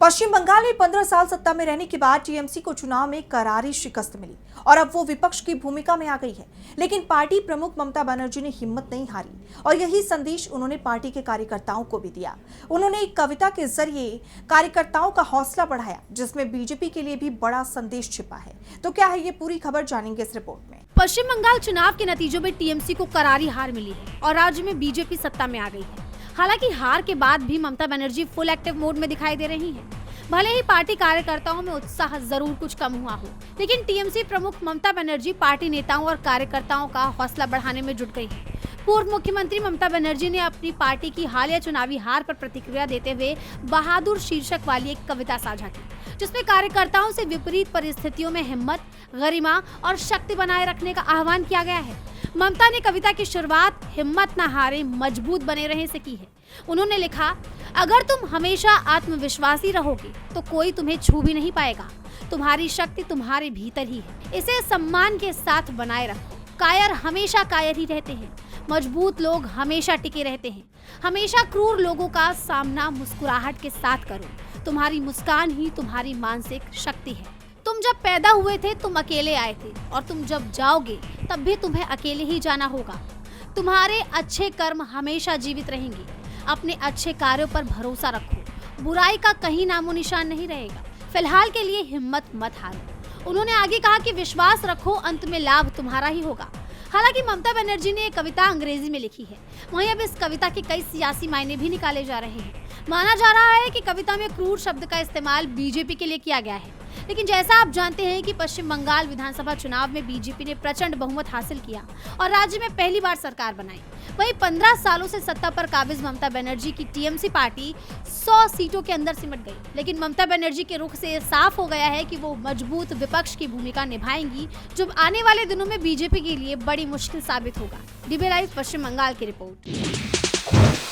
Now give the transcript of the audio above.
पश्चिम बंगाल में 15 साल सत्ता में रहने के बाद टीएमसी को चुनाव में करारी शिकस्त मिली और अब वो विपक्ष की भूमिका में आ गई है। लेकिन पार्टी प्रमुख ममता बनर्जी ने हिम्मत नहीं हारी और यही संदेश उन्होंने पार्टी के कार्यकर्ताओं को भी दिया। उन्होंने एक कविता के जरिए कार्यकर्ताओं का हौसला बढ़ाया, जिसमें बीजेपी के लिए भी बड़ा संदेश छिपा है। तो क्या है ये पूरी खबर, जानेंगे इस रिपोर्ट में। पश्चिम बंगाल चुनाव के नतीजों में टीएमसी को करारी हार मिली है और राज्य में बीजेपी सत्ता में आ गई है। हालांकि हार के बाद भी Mamata Banerjee full active mode में दिखाई दे रही हैं। भले ही पार्टी कार्यकर्ताओं में उत्साह जरूर कुछ कम हुआ हो, लेकिन टीएमसी प्रमुख ममता बनर्जी पार्टी नेताओं और कार्यकर्ताओं का हौसला बढ़ाने में जुट गई है। पूर्व मुख्यमंत्री ममता बनर्जी ने अपनी पार्टी की हालिया चुनावी हार पर प्रतिक्रिया देते हुए बहादुर शीर्षक वाली एक कविता साझा की, जिसमें कार्यकर्ताओं से विपरीत परिस्थितियों में हिम्मत, गरिमा और शक्ति बनाए रखने का आह्वान किया गया है। ममता ने कविता की शुरुआत हिम्मत न हारे, मजबूत बने रहे से की है। उन्होंने लिखा, अगर तुम हमेशा आत्मविश्वासी रहोगे तो कोई तुम्हें छू भी नहीं पाएगा। तुम्हारी शक्ति तुम्हारे भीतर ही है, इसे सम्मान के साथ बनाए रखो। कायर हमेशा कायर ही रहते हैं, मजबूत लोग हमेशा टिके रहते हैं। हमेशा क्रूर लोगों का सामना मुस्कुराहट के साथ करो। तुम्हारी मुस्कान ही तुम्हारी मानसिक शक्ति है। तुम जब पैदा हुए थे तुम अकेले आए थे और तुम जब जाओगे तब भी तुम्हें अकेले ही जाना होगा। तुम्हारे अच्छे कर्म हमेशा जीवित रहेंगे। अपने अच्छे कार्यों पर भरोसा रखो, बुराई का कहीं नामो निशान नहीं रहेगा। फिलहाल के लिए हिम्मत मत हारो। उन्होंने आगे कहा कि विश्वास रखो, अंत में लाभ तुम्हारा ही होगा। हालांकि ममता बनर्जी ने एक कविता अंग्रेजी में लिखी है, वहीं अब इस कविता के कई सियासी मायने भी निकाले जा रहे हैं। माना जा रहा है कि कविता में क्रूर शब्द का इस्तेमाल बीजेपी के लिए किया गया है। लेकिन जैसा आप जानते हैं कि पश्चिम बंगाल विधानसभा चुनाव में बीजेपी ने प्रचंड बहुमत हासिल किया और राज्य में पहली बार सरकार बनाई। वहीं 15 सालों से सत्ता पर काबिज ममता बनर्जी की टीएमसी पार्टी 100 सीटों के अंदर सिमट गई। लेकिन ममता बनर्जी के रुख से साफ हो गया है कि वो मजबूत विपक्ष की भूमिका निभाएंगी, जो आने वाले दिनों में बीजेपी के लिए बड़ी मुश्किल साबित होगा। डीबी लाइव पश्चिम बंगाल की रिपोर्ट।